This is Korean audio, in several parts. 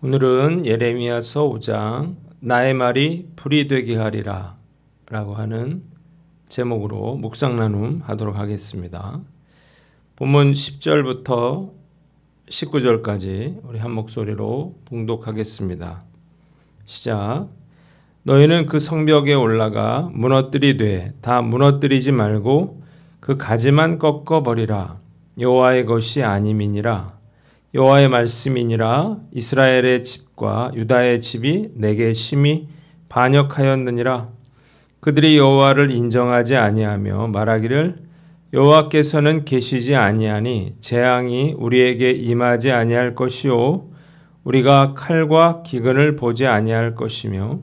오늘은 예레미야서 5장 나의 말이 불이 되게 하리라 라고 하는 제목으로 묵상 나눔 하도록 하겠습니다. 본문 10절부터 19절까지 우리 한 목소리로 봉독하겠습니다. 시작. 너희는 그 성벽에 올라가 무너뜨리되 다 무너뜨리지 말고 그 가지만 꺾어버리라. 여호와의 것이 아님이니라. 여호와의 말씀이니라. 이스라엘의 집과 유다의 집이 내게 심히 반역하였느니라. 그들이 여호와를 인정하지 아니하며 말하기를 여호와께서는 계시지 아니하니 재앙이 우리에게 임하지 아니할 것이요 우리가 칼과 기근을 보지 아니할 것이며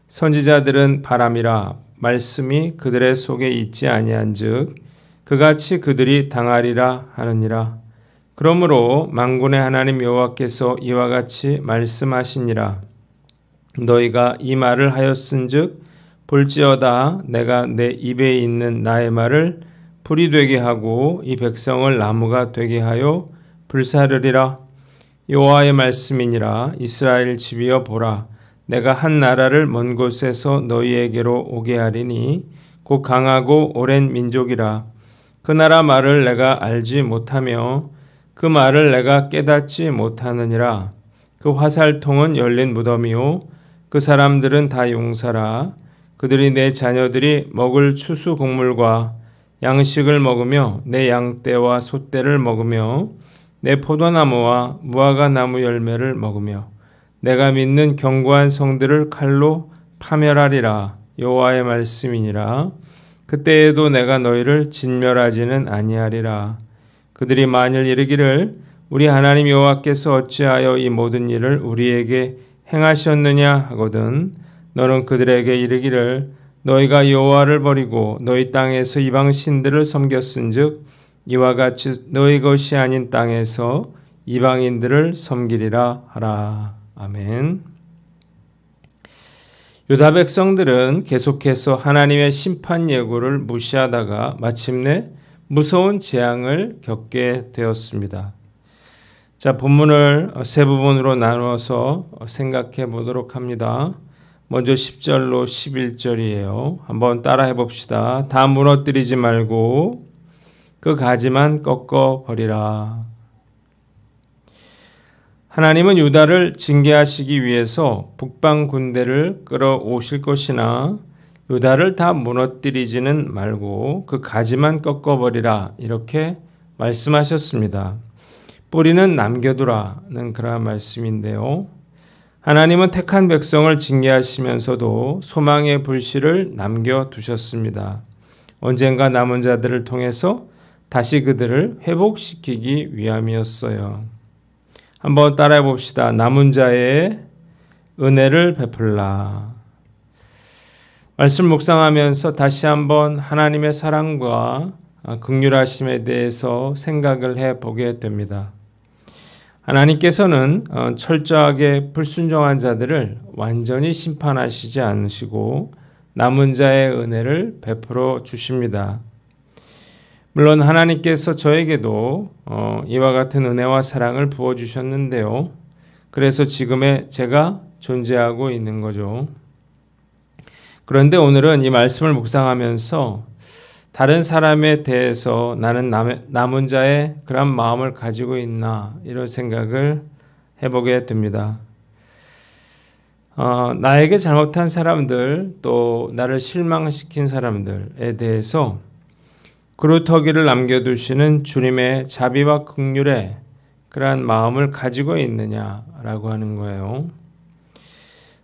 선지자들은 바람이라 말씀이 그들의 속에 있지 아니한즉 그같이 그들이 당하리라 하느니라. 그러므로 만군의 하나님 여호와께서 이와 같이 말씀하시니라. 너희가 이 말을 하였은즉 볼지어다 내가 내 입에 있는 나의 말을 불이 되게 하고 이 백성을 나무가 되게 하여 불사르리라. 여호와의 말씀이니라. 이스라엘 집이여 보라. 내가 한 나라를 먼 곳에서 너희에게로 오게 하리니 곧 강하고 오랜 민족이라. 그 나라 말을 내가 알지 못하며 그 말을 내가 깨닫지 못하느니라. 그 화살통은 열린 무덤이요 그 사람들은 다 용사라. 그들이 내 자녀들이 먹을 추수 곡물과 양식을 먹으며 내 양떼와 소떼를 먹으며 내 포도나무와 무화과 나무 열매를 먹으며 내가 믿는 견고한 성들을 칼로 파멸하리라. 여호와의 말씀이니라. 그때에도 내가 너희를 진멸하지는 아니하리라. 그들이 만일 이르기를 우리 하나님 여호와께서 어찌하여 이 모든 일을 우리에게 행하셨느냐 하거든 너는 그들에게 이르기를 너희가 여호와를 버리고 너희 땅에서 이방 신들을 섬겼은즉 이와 같이 너희 것이 아닌 땅에서 이방인들을 섬기리라 하라. 아멘. 유다 백성들은 계속해서 하나님의 심판 예고를 무시하다가 마침내 무서운 재앙을 겪게 되었습니다. 자, 본문을 세 부분으로 나누어서 생각해 보도록 합니다. 먼저 10절로 11절이에요. 한번 따라해 봅시다. 다 무너뜨리지 말고 그 가지만 꺾어 버리라. 하나님은 유다를 징계하시기 위해서 북방 군대를 끌어오실 것이나 유다를 다 무너뜨리지는 말고 그 가지만 꺾어버리라 이렇게 말씀하셨습니다. 뿌리는 남겨두라는 그러한 말씀인데요. 하나님은 택한 백성을 징계하시면서도 소망의 불씨를 남겨두셨습니다. 언젠가 남은 자들을 통해서 다시 그들을 회복시키기 위함이었어요. 한번 따라해 봅시다. 남은 자의 은혜를 베풀라. 말씀 묵상하면서 다시 한번 하나님의 사랑과 긍휼하심에 대해서 생각을 해보게 됩니다. 하나님께서는 철저하게 불순종한 자들을 완전히 심판하시지 않으시고 남은 자의 은혜를 베풀어 주십니다. 물론 하나님께서 저에게도 이와 같은 은혜와 사랑을 부어주셨는데요. 그래서 지금의 제가 존재하고 있는 거죠. 그런데 오늘은 이 말씀을 묵상하면서 다른 사람에 대해서 나는 남은 자의 그런 마음을 가지고 있나 이런 생각을 해보게 됩니다. 나에게 잘못한 사람들 또 나를 실망시킨 사람들에 대해서 그루터기를 남겨두시는 주님의 자비와 긍휼에 그러한 마음을 가지고 있느냐라고 하는 거예요.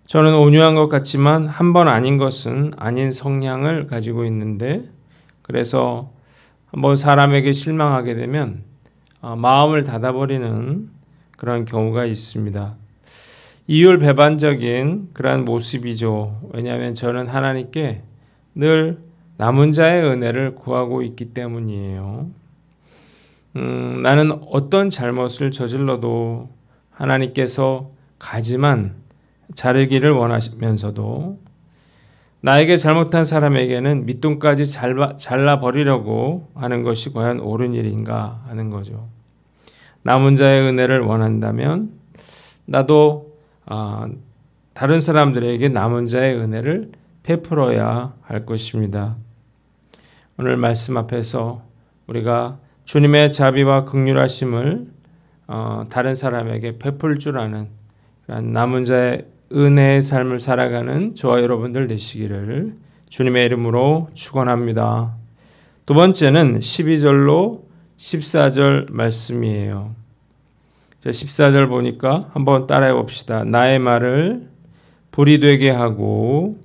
저는 온유한 것 같지만 한 번 아닌 것은 아닌 성향을 가지고 있는데 그래서 한번 사람에게 실망하게 되면 마음을 닫아버리는 그런 경우가 있습니다. 이율배반적인 그런 모습이죠. 왜냐하면 저는 하나님께 늘 남은 자의 은혜를 구하고 있기 때문이에요. 나는 어떤 잘못을 저질러도 하나님께서 가지만 자르기를 원하시면서도 나에게 잘못한 사람에게는 밑둥까지 잘라버리려고 하는 것이 과연 옳은 일인가 하는 거죠. 남은 자의 은혜를 원한다면 나도 다른 사람들에게 남은 자의 은혜를 베풀어야 할 것입니다. 오늘 말씀 앞에서 우리가 주님의 자비와 긍휼하심을 다른 사람에게 베풀 줄 아는 남은 자의 은혜의 삶을 살아가는 저와 여러분들 되시기를 주님의 이름으로 축원합니다. 두 번째는 12절로 14절 말씀이에요. 14절 보니까 한번 따라해 봅시다. 나의 말을 불이 되게 하고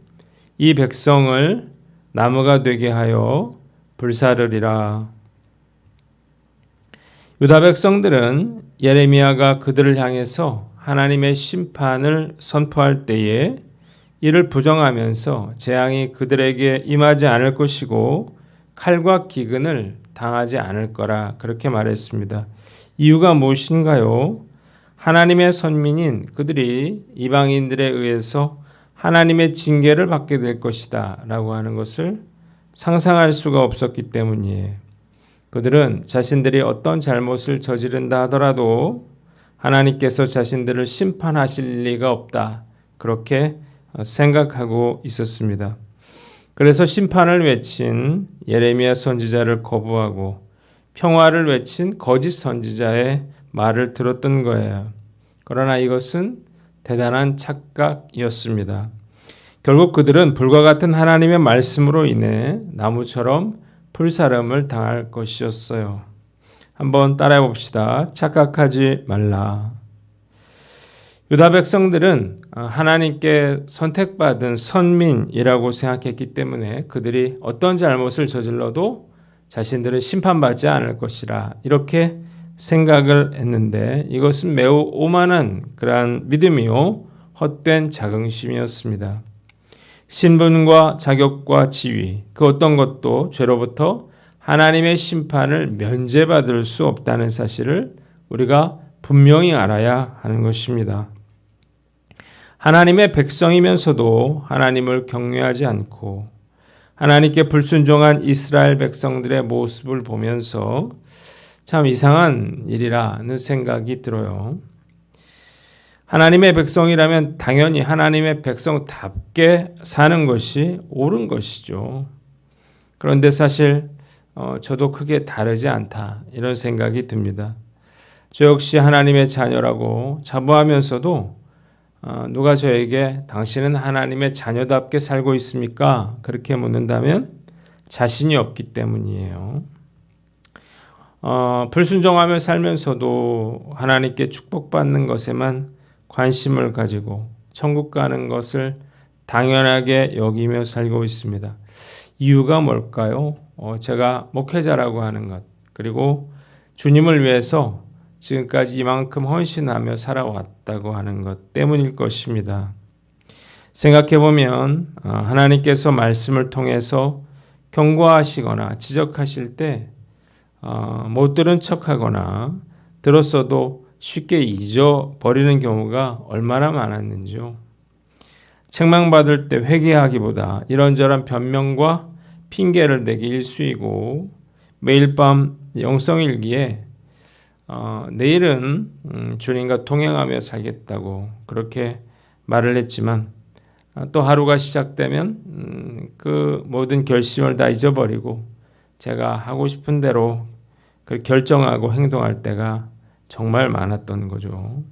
이 백성을 나무가 되게 하여 불사르리라. 유다 백성들은 예레미야가 그들을 향해서 하나님의 심판을 선포할 때에 이를 부정하면서 재앙이 그들에게 임하지 않을 것이고 칼과 기근을 당하지 않을 거라 그렇게 말했습니다. 이유가 무엇인가요? 하나님의 선민인 그들이 이방인들에 의해서 하나님의 징계를 받게 될 것이다 라고 하는 것을 상상할 수가 없었기 때문이에요. 그들은 자신들이 어떤 잘못을 저지른다 하더라도 하나님께서 자신들을 심판하실 리가 없다 그렇게 생각하고 있었습니다. 그래서 심판을 외친 예레미야 선지자를 거부하고 평화를 외친 거짓 선지자의 말을 들었던 거예요. 그러나 이것은 대단한 착각이었습니다. 결국 그들은 불과 같은 하나님의 말씀으로 인해 나무처럼 불사름을 당할 것이었어요. 한번 따라해 봅시다. 착각하지 말라. 유다 백성들은 하나님께 선택받은 선민이라고 생각했기 때문에 그들이 어떤 잘못을 저질러도 자신들은 심판받지 않을 것이라 이렇게 생각을 했는데 이것은 매우 오만한 그러한 믿음이요 헛된 자긍심이었습니다. 신분과 자격과 지위 그 어떤 것도 죄로부터 하나님의 심판을 면제받을 수 없다는 사실을 우리가 분명히 알아야 하는 것입니다. 하나님의 백성이면서도 하나님을 경외하지 않고 하나님께 불순종한 이스라엘 백성들의 모습을 보면서 참 이상한 일이라는 생각이 들어요. 하나님의 백성이라면 당연히 하나님의 백성답게 사는 것이 옳은 것이죠. 그런데 사실 저도 크게 다르지 않다 이런 생각이 듭니다. 저 역시 하나님의 자녀라고 자부하면서도 누가 저에게 당신은 하나님의 자녀답게 살고 있습니까? 그렇게 묻는다면 자신이 없기 때문이에요. 불순종하며 살면서도 하나님께 축복받는 것에만 관심을 가지고 천국 가는 것을 당연하게 여기며 살고 있습니다. 이유가 뭘까요? 제가 목회자라고 하는 것 그리고 주님을 위해서 지금까지 이만큼 헌신하며 살아왔다고 하는 것 때문일 것입니다. 생각해보면 하나님께서 말씀을 통해서 경고하시거나 지적하실 때 못 들은 척하거나 들었어도 쉽게 잊어버리는 경우가 얼마나 많았는지요. 책망받을 때 회개하기보다 이런저런 변명과 핑계를 대기 일쑤이고 매일 밤 영성일기에 내일은 주님과 동행하며 살겠다고 그렇게 말을 했지만 또 하루가 시작되면 그 모든 결심을 다 잊어버리고 제가 하고 싶은 대로 결정하고 행동할 때가 정말 많았던 거죠.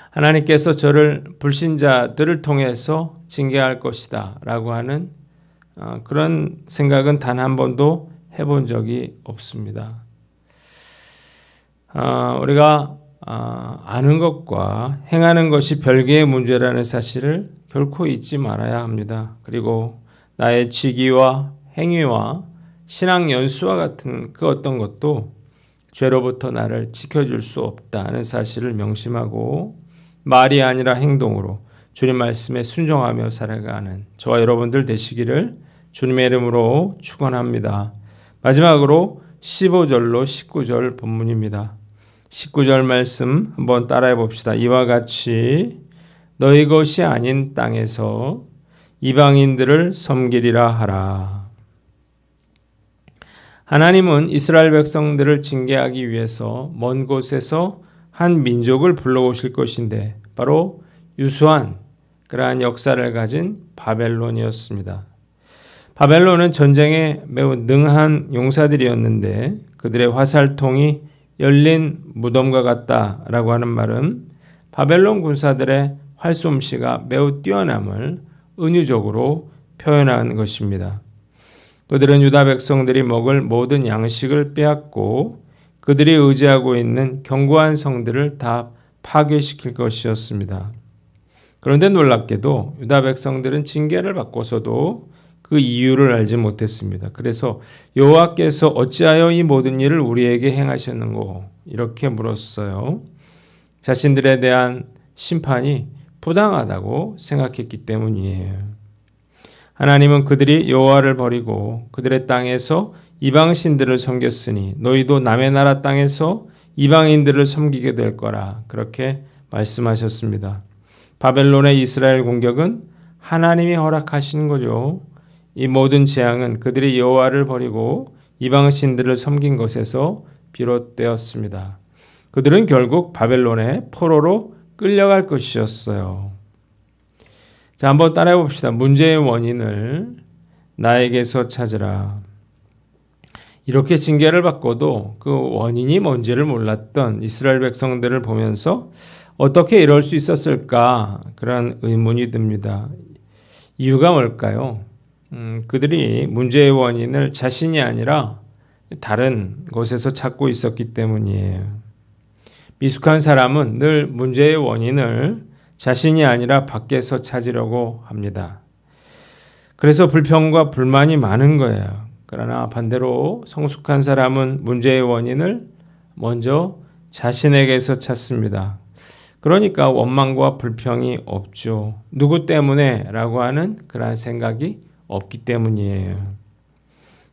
하나님께서 저를 불신자들을 통해서 징계할 것이다 라고 하는 그런 생각은 단 한 번도 해본 적이 없습니다. 우리가 아는 것과 행하는 것이 별개의 문제라는 사실을 결코 잊지 말아야 합니다. 그리고 나의 직위와 행위와 신앙 연수와 같은 그 어떤 것도 죄로부터 나를 지켜줄 수 없다는 사실을 명심하고 말이 아니라 행동으로 주님 말씀에 순종하며 살아가는 저와 여러분들 되시기를 주님의 이름으로 축원합니다. 마지막으로 15절로 19절 본문입니다. 19절 말씀 한번 따라해 봅시다. 이와 같이 너희 것이 아닌 땅에서 이방인들을 섬기리라 하라. 하나님은 이스라엘 백성들을 징계하기 위해서 먼 곳에서 한 민족을 불러오실 것인데 바로 유수한 그러한 역사를 가진 바벨론이었습니다. 바벨론은 전쟁에 매우 능한 용사들이었는데 그들의 화살통이 열린 무덤과 같다라고 하는 말은 바벨론 군사들의 활솜씨가 매우 뛰어남을 은유적으로 표현한 것입니다. 그들은 유다 백성들이 먹을 모든 양식을 빼앗고 그들이 의지하고 있는 견고한 성들을 다 파괴시킬 것이었습니다. 그런데 놀랍게도 유다 백성들은 징계를 받고서도 그 이유를 알지 못했습니다. 그래서 여호와께서 어찌하여 이 모든 일을 우리에게 행하셨는고 이렇게 물었어요. 자신들에 대한 심판이 부당하다고 생각했기 때문이에요. 하나님은 그들이 여호와를 버리고 그들의 땅에서 이방신들을 섬겼으니 너희도 남의 나라 땅에서 이방인들을 섬기게 될 거라 그렇게 말씀하셨습니다. 바벨론의 이스라엘 공격은 하나님이 허락하신 거죠. 이 모든 재앙은 그들이 여호와를 버리고 이방신들을 섬긴 것에서 비롯되었습니다. 그들은 결국 바벨론의 포로로 끌려갈 것이었어요. 자, 한번 따라해 봅시다. 문제의 원인을 나에게서 찾으라. 이렇게 징계를 받고도 그 원인이 뭔지를 몰랐던 이스라엘 백성들을 보면서 어떻게 이럴 수 있었을까? 그런 의문이 듭니다. 이유가 뭘까요? 그들이 문제의 원인을 자신이 아니라 다른 곳에서 찾고 있었기 때문이에요. 미숙한 사람은 늘 문제의 원인을 자신이 아니라 밖에서 찾으려고 합니다. 그래서 불평과 불만이 많은 거예요. 그러나 반대로 성숙한 사람은 문제의 원인을 먼저 자신에게서 찾습니다. 그러니까 원망과 불평이 없죠. 누구 때문에? 라고 하는 그러한 생각이 없기 때문이에요.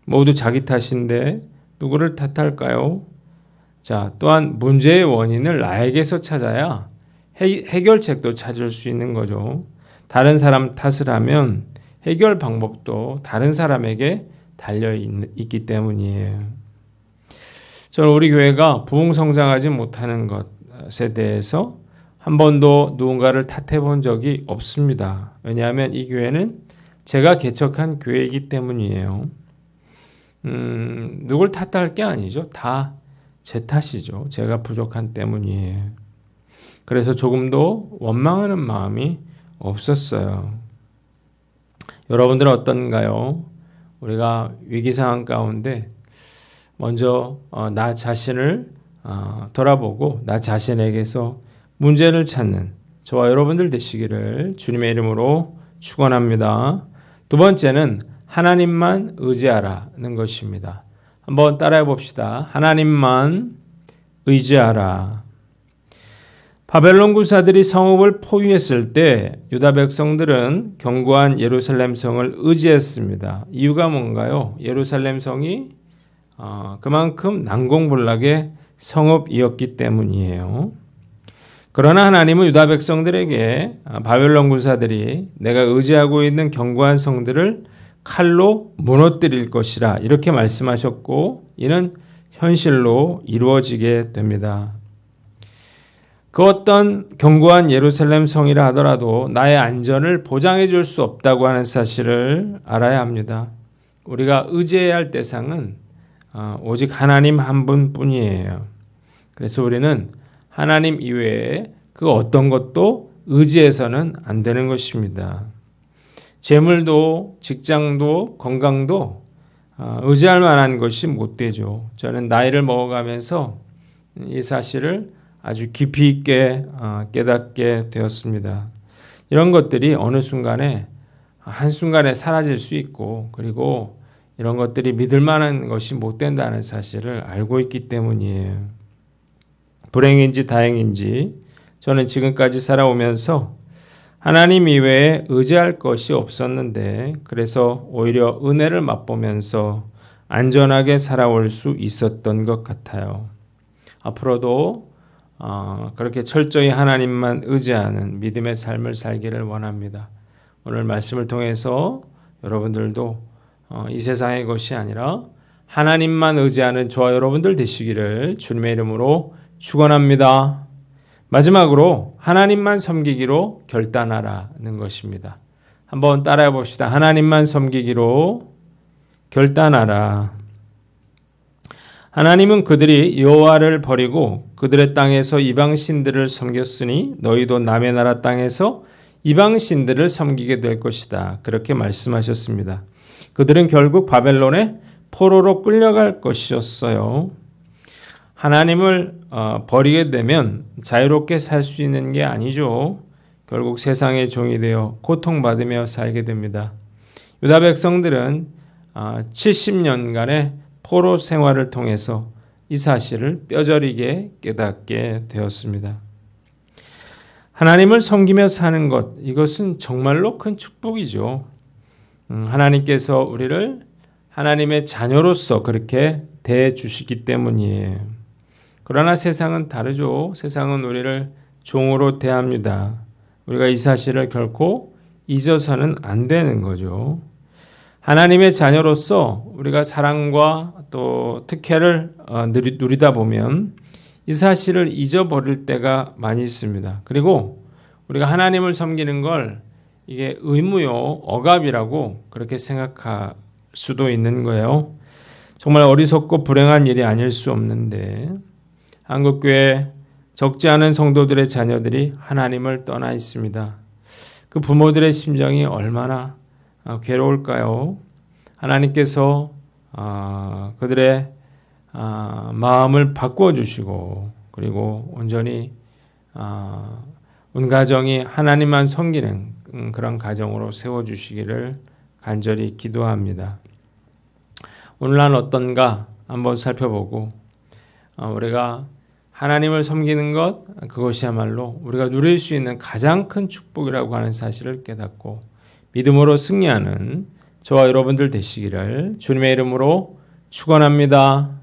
모두 자기 탓인데 누구를 탓할까요? 자, 또한 문제의 원인을 나에게서 찾아야 해결책도 찾을 수 있는 거죠. 다른 사람 탓을 하면 해결 방법도 다른 사람에게 달려 있기 때문이에요. 저는 우리 교회가 부흥성장하지 못하는 것에 대해서 한 번도 누군가를 탓해 본 적이 없습니다. 왜냐하면 이 교회는 제가 개척한 교회이기 때문이에요. 누굴 탓할 게 아니죠. 다 제 탓이죠. 제가 부족한 때문이에요. 그래서 조금도 원망하는 마음이 없었어요. 여러분들은 어떤가요? 우리가 위기 상황 가운데 먼저 나 자신을 돌아보고 나 자신에게서 문제를 찾는 저와 여러분들 되시기를 주님의 이름으로 축원합니다. 두 번째는 하나님만 의지하라는 것입니다. 한번 따라해 봅시다. 하나님만 의지하라. 바벨론 군사들이 성읍을 포위했을 때 유다 백성들은 견고한 예루살렘 성을 의지했습니다. 이유가 뭔가요? 예루살렘 성이 그만큼 난공불락의 성읍이었기 때문이에요. 그러나 하나님은 유다 백성들에게 바벨론 군사들이 내가 의지하고 있는 견고한 성들을 칼로 무너뜨릴 것이라 이렇게 말씀하셨고 이는 현실로 이루어지게 됩니다. 그 어떤 견고한 예루살렘 성이라 하더라도 나의 안전을 보장해 줄 수 없다고 하는 사실을 알아야 합니다. 우리가 의지해야 할 대상은 오직 하나님 한 분뿐이에요. 그래서 우리는 하나님 이외에 그 어떤 것도 의지해서는 안 되는 것입니다. 재물도 직장도 건강도 의지할 만한 것이 못 되죠. 저는 나이를 먹어가면서 이 사실을 아주 깊이 있게 깨닫게 되었습니다. 이런 것들이 어느 순간에 한순간에 사라질 수 있고 그리고 이런 것들이 믿을 만한 것이 못 된다는 사실을 알고 있기 때문이에요. 불행인지 다행인지 저는 지금까지 살아오면서 하나님 이외에 의지할 것이 없었는데 그래서 오히려 은혜를 맛보면서 안전하게 살아올 수 있었던 것 같아요. 앞으로도 그렇게 철저히 하나님만 의지하는 믿음의 삶을 살기를 원합니다. 오늘 말씀을 통해서 여러분들도 이 세상의 것이 아니라 하나님만 의지하는 저와 여러분들 되시기를 주님의 이름으로 축원합니다. 마지막으로 하나님만 섬기기로 결단하라는 것입니다. 한번 따라해 봅시다. 하나님만 섬기기로 결단하라. 하나님은 그들이 여호와를 버리고 그들의 땅에서 이방신들을 섬겼으니 너희도 남의 나라 땅에서 이방신들을 섬기게 될 것이다. 그렇게 말씀하셨습니다. 그들은 결국 바벨론에 포로로 끌려갈 것이었어요. 하나님을 버리게 되면 자유롭게 살 수 있는 게 아니죠. 결국 세상의 종이 되어 고통받으며 살게 됩니다. 유다 백성들은 70년간의 포로 생활을 통해서 이 사실을 뼈저리게 깨닫게 되었습니다. 하나님을 섬기며 사는 것, 이것은 정말로 큰 축복이죠. 하나님께서 우리를 하나님의 자녀로서 그렇게 대해주시기 때문이에요. 그러나 세상은 다르죠. 세상은 우리를 종으로 대합니다. 우리가 이 사실을 결코 잊어서는 안 되는 거죠. 하나님의 자녀로서 우리가 사랑과 또 특혜를 누리다 보면 이 사실을 잊어버릴 때가 많이 있습니다. 그리고 우리가 하나님을 섬기는 걸 이게 의무요, 억압이라고 그렇게 생각할 수도 있는 거예요. 정말 어리석고 불행한 일이 아닐 수 없는데 한국교회 적지 않은 성도들의 자녀들이 하나님을 떠나 있습니다. 그 부모들의 심정이 얼마나 괴로울까요? 하나님께서 그들의 마음을 바꿔주시고 그리고 온전히 온 가정이 하나님만 섬기는 그런 가정으로 세워주시기를 간절히 기도합니다. 오늘날 어떤가 한번 살펴보고 우리가 하나님을 섬기는 것, 그것이야말로 우리가 누릴 수 있는 가장 큰 축복이라고 하는 사실을 깨닫고 믿음으로 승리하는 저와 여러분들 되시기를 주님의 이름으로 축원합니다.